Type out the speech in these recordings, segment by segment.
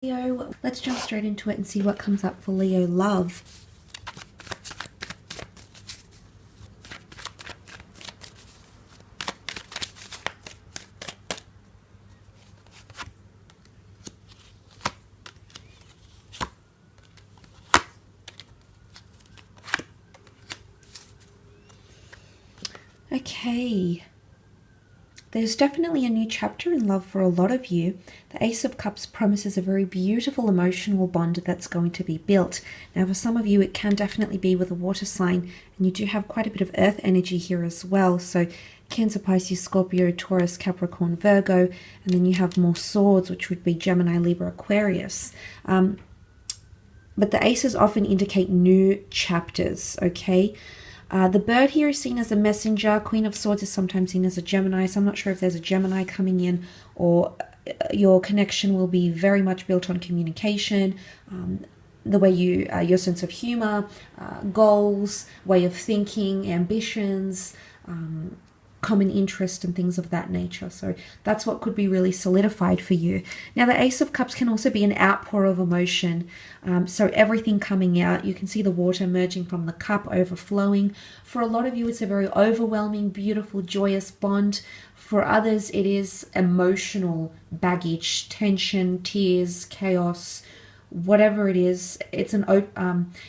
Leo, let's jump straight into it and see what comes up for Leo love. Okay. There's definitely a new chapter in love for a lot of you. The Ace of Cups promises a very beautiful emotional bond that's going to be built. Now, for some of you, it can definitely be with a water sign, and you do have quite a bit of earth energy here as well. So Cancer, Pisces, Scorpio, Taurus, Capricorn, Virgo, and then you have more swords, which would be Gemini, Libra, Aquarius. But the aces often indicate new chapters, okay? The bird here is seen as a messenger. Queen of Swords is sometimes seen as a Gemini, so I'm not sure if there's a Gemini coming in, or your connection will be very much built on communication, the way your sense of humor, goals, way of thinking, ambitions, common interest and things of that nature. So that's what could be really solidified for you. Now, the Ace of Cups can also be an outpour of emotion. So everything coming out, you can see the water emerging from the cup, overflowing. For a lot of you, it's a very overwhelming, beautiful, joyous bond. For others, it is emotional baggage, tension, tears, chaos, whatever it is. It's an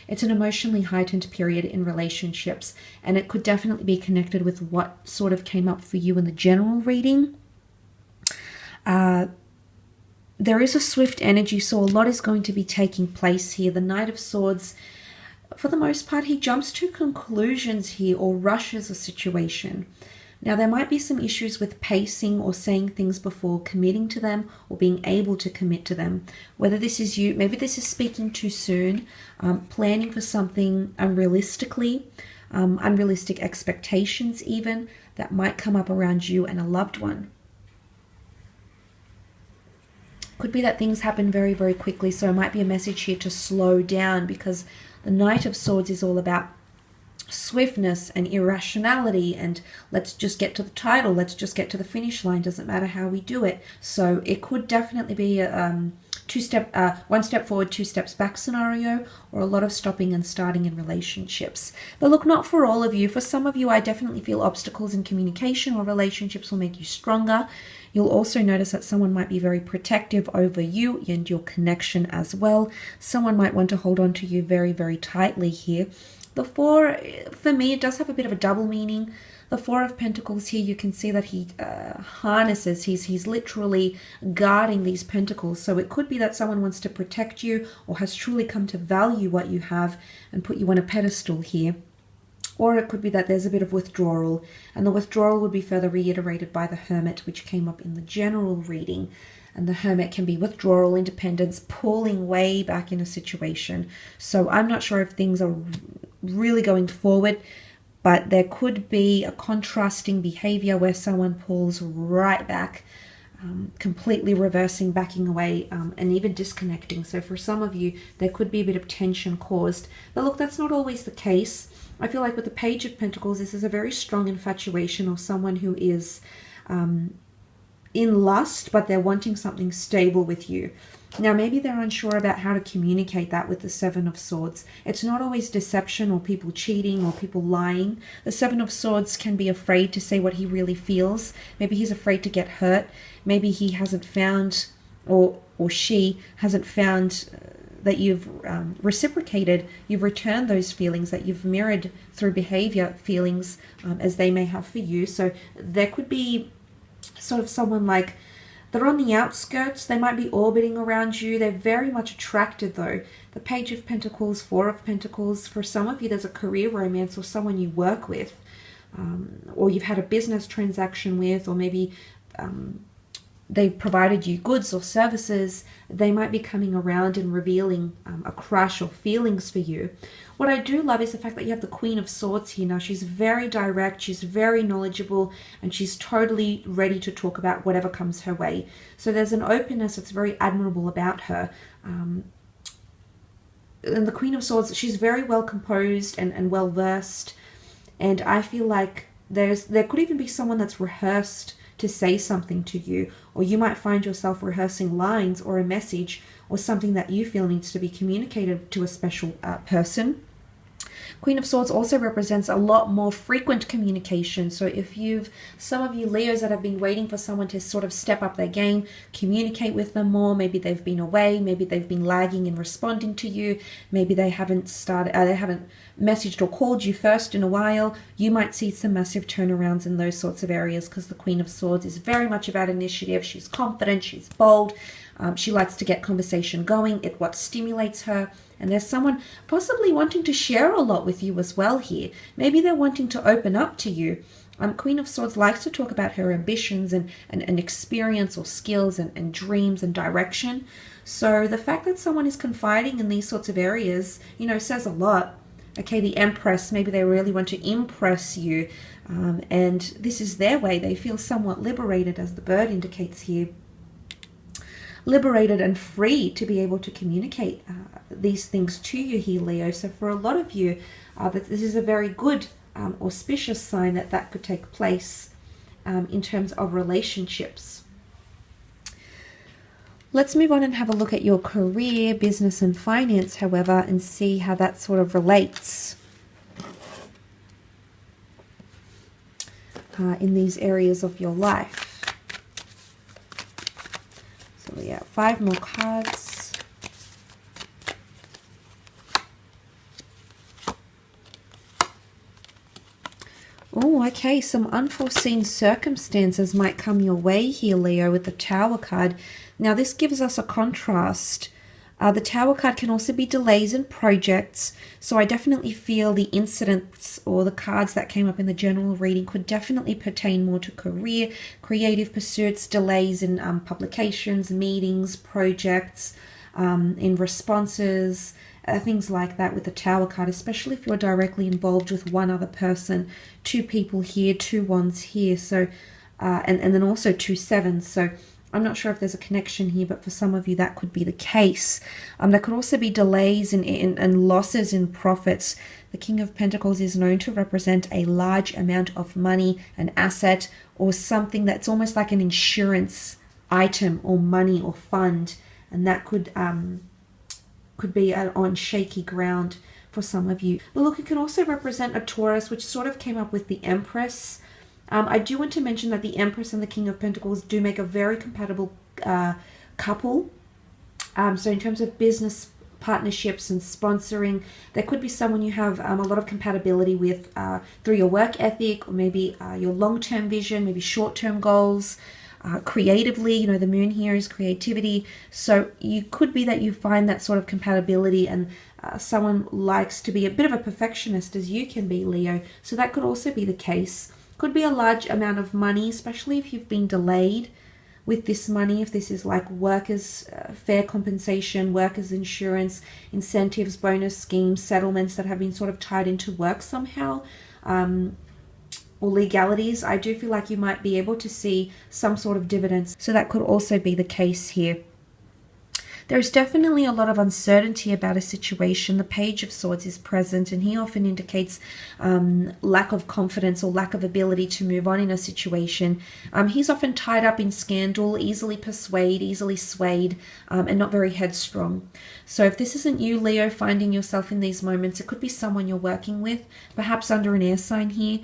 emotionally heightened period in relationships, and it could definitely be connected with what sort of came up for you in the general reading. There is a swift energy, so a lot is going to be taking place here. The Knight of Swords, for the most part, he jumps to conclusions here or rushes a situation. Now, there might be some issues with pacing or saying things before committing to them or being able to commit to them. Whether this is you, maybe this is speaking too soon, planning for something unrealistically, unrealistic expectations even, that might come up around you and a loved one. Could be that things happen very, very quickly, so it might be a message here to slow down, because the Knight of Swords is all about swiftness and irrationality, and let's just get to the title, let's just get to the finish line, doesn't matter how we do it. So it could definitely be a one step forward, two steps back scenario, or a lot of stopping and starting in relationships. But look, not for all of you. For some of you, I definitely feel obstacles in communication or relationships will make you stronger. You'll also notice that someone might be very protective over you and your connection as well. Someone might want to hold on to you very, very tightly here. The Four, for me, it does have a bit of a double meaning. The Four of Pentacles here, you can see that he harnesses, he's literally guarding these pentacles. So it could be that someone wants to protect you or has truly come to value what you have and put you on a pedestal here. Or it could be that there's a bit of withdrawal, and the withdrawal would be further reiterated by the Hermit, which came up in the general reading. And the Hermit can be withdrawal, independence, pulling way back in a situation. So I'm not sure if things are really going forward, but there could be a contrasting behavior where someone pulls right back, completely reversing, backing away, and even disconnecting. So for some of you, there could be a bit of tension caused. But look, that's not always the case. I feel like with the Page of Pentacles, this is a very strong infatuation, or someone who is in lust, but they're wanting something stable with you. Now, maybe they're unsure about how to communicate that with the Seven of Swords. It's not always deception or people cheating or people lying. The Seven of Swords can be afraid to say what he really feels. Maybe he's afraid to get hurt. Maybe he hasn't found, or she hasn't found that you've reciprocated, you've returned those feelings, that you've mirrored through behavior feelings as they may have for you. So there could be sort of someone like, they're on the outskirts, they might be orbiting around you, they're very much attracted though. The Page of Pentacles, Four of Pentacles, for some of you there's a career romance or someone you work with, or you've had a business transaction with, or maybe they've provided you goods or services. They might be coming around and revealing a crush or feelings for you. What I do love is the fact that you have the Queen of Swords here. Now, she's very direct, she's very knowledgeable, and she's totally ready to talk about whatever comes her way. So there's an openness that's very admirable about her. And the Queen of Swords, she's very well composed and well versed. And I feel like there could even be someone that's rehearsed to say something to you, or you might find yourself rehearsing lines or a message or something that you feel needs to be communicated to a special person. Queen of Swords also represents a lot more frequent communication. So if some of you Leos that have been waiting for someone to sort of step up their game, communicate with them more, maybe they've been away, maybe they've been lagging in responding to you, maybe they haven't messaged or called you first in a while, you might see some massive turnarounds in those sorts of areas, because the Queen of Swords is very much about initiative. She's confident, she's bold, she likes to get conversation going. It's what stimulates her. And there's someone possibly wanting to share a lot with you as well here. Maybe they're wanting to open up to you. Queen of Swords likes to talk about her ambitions and experience or skills and dreams and direction. So the fact that someone is confiding in these sorts of areas, says a lot. Okay, the Empress, maybe they really want to impress you. And this is their way. They feel somewhat liberated, as the bird indicates here. Liberated and free to be able to communicate these things to you here, Leo. So for a lot of you, this is a very good auspicious sign that could take place in terms of relationships. Let's move on and have a look at your career, business and finance, however, and see how that sort of relates in these areas of your life. So yeah, 5 more cards. Oh, okay, some unforeseen circumstances might come your way here, Leo, with the Tower card. Now, this gives us a contrast. The Tower card can also be delays in projects, so I definitely feel the incidents or the cards that came up in the general reading could definitely pertain more to career, creative pursuits, delays in publications, meetings, projects, in responses, things like that with the Tower card, especially if you're directly involved with one other person. 2 people here, 2 wands here, so and then also 2 sevens. So I'm not sure if there's a connection here, but for some of you that could be the case. There could also be delays and losses in profits. The King of Pentacles is known to represent a large amount of money, an asset, or something that's almost like an insurance item or money or fund, and that could be on shaky ground for some of you. But look, it can also represent a Taurus, which sort of came up with the Empress. I do want to mention that the Empress and the King of Pentacles do make a very compatible couple. So in terms of business partnerships and sponsoring, there could be someone you have a lot of compatibility with through your work ethic, or maybe your long-term vision, maybe short-term goals. Creatively, the moon here is creativity. So you could be that you find that sort of compatibility, and someone likes to be a bit of a perfectionist, as you can be, Leo. So that could also be the case. Could be a large amount of money, especially if you've been delayed with this money, if this is like workers' fair compensation, workers' insurance, incentives, bonus schemes, settlements that have been sort of tied into work somehow, or legalities. I do feel like you might be able to see some sort of dividends. So that could also be the case here. There's definitely a lot of uncertainty about a situation. The Page of Swords is present, and he often indicates lack of confidence or lack of ability to move on in a situation. He's often tied up in scandal, easily persuaded, easily swayed, and not very headstrong. So if this isn't you, Leo, finding yourself in these moments, it could be someone you're working with, perhaps under an air sign here,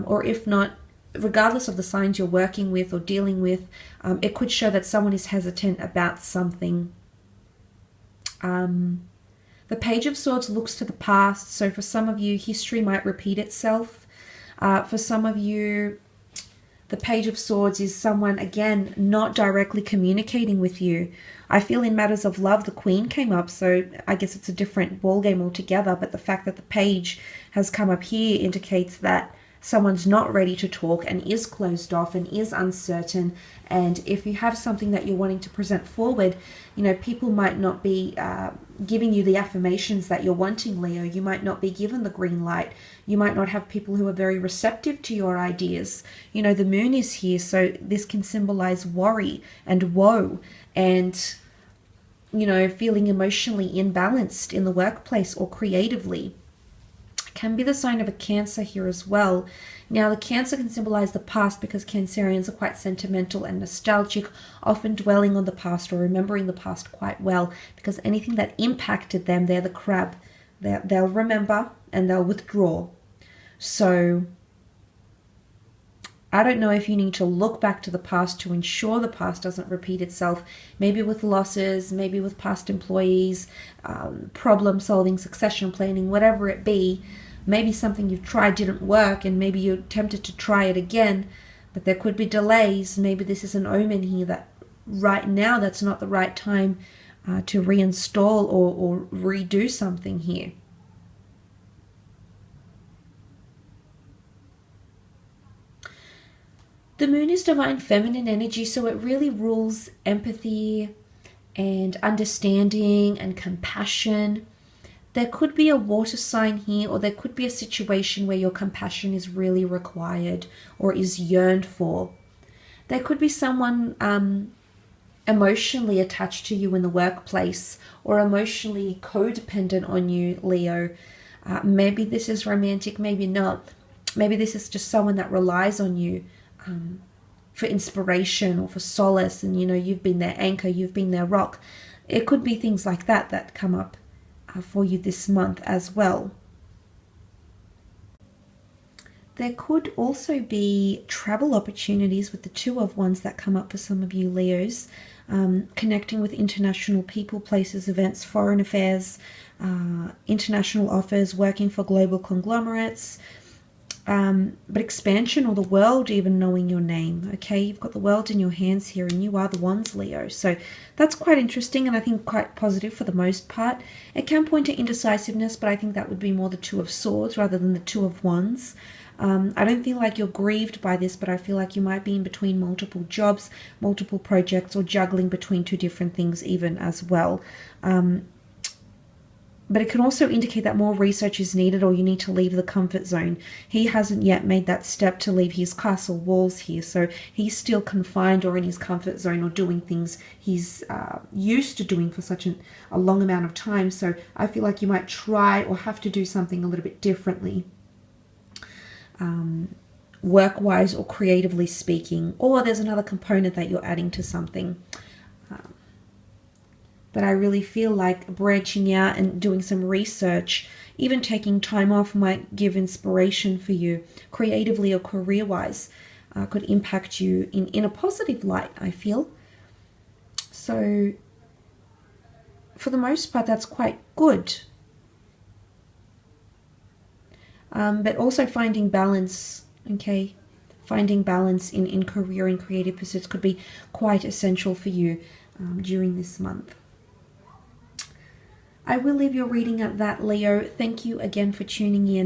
or if not, regardless of the signs you're working with or dealing with, it could show that someone is hesitant about something. The Page of Swords looks to the past, so for some of you, history might repeat itself. For some of you, the Page of Swords is someone, again, not directly communicating with you. I feel in matters of love, the Queen came up, so I guess it's a different ballgame altogether, but the fact that the Page has come up here indicates that someone's not ready to talk and is closed off and is uncertain. And if you have something that you're wanting to present forward, people might not be giving you the affirmations that you're wanting, Leo. You might not be given the green light. You might not have people who are very receptive to your ideas. The moon is here, so this can symbolize worry and woe and, feeling emotionally imbalanced in the workplace or creatively. can be the sign of a Cancer here as well. Now, the Cancer can symbolize the past because Cancerians are quite sentimental and nostalgic, often dwelling on the past or remembering the past quite well, because anything that impacted them, they're the crab. They'll remember and they'll withdraw. So I don't know if you need to look back to the past to ensure the past doesn't repeat itself, maybe with losses, maybe with past employees, problem solving, succession planning, whatever it be. Maybe something you've tried didn't work and maybe you're tempted to try it again, but there could be delays. Maybe this is an omen here that right now that's not the right time to reinstall or redo something here. The moon is divine feminine energy, so it really rules empathy and understanding and compassion. There could be a water sign here, or there could be a situation where your compassion is really required or is yearned for. There could be someone emotionally attached to you in the workplace or emotionally codependent on you, Leo. Maybe this is romantic, maybe not. Maybe this is just someone that relies on you for inspiration or for solace, and you've been their anchor, you've been their rock. It could be things like that come up for you this month as well. There could also be travel opportunities with the Two of Wands that come up for some of you Leos, connecting with international people, places, events, foreign affairs, international offers, working for global conglomerates, but expansion or the world even knowing your name. Okay, you've got the world in your hands here and you are the Wands, Leo. So that's quite interesting and I think quite positive for the most part. It can point to indecisiveness, but I think that would be more the Two of Swords rather than the Two of Wands. I don't feel like you're grieved by this, but I feel like you might be in between multiple jobs, multiple projects, or juggling between two different things even as well. But it can also indicate that more research is needed or you need to leave the comfort zone. He hasn't yet made that step to leave his castle walls here, so he's still confined or in his comfort zone or doing things he's used to doing for such a long amount of time. So I feel like you might try or have to do something a little bit differently, work-wise or creatively speaking. Or there's another component that you're adding to something. But I really feel like branching out and doing some research, even taking time off, might give inspiration for you creatively or career-wise, could impact you in a positive light, I feel. So for the most part, that's quite good. But also finding balance, okay? Finding balance in career and creative pursuits could be quite essential for you during this month. I will leave your reading at that, Leo. Thank you again for tuning in.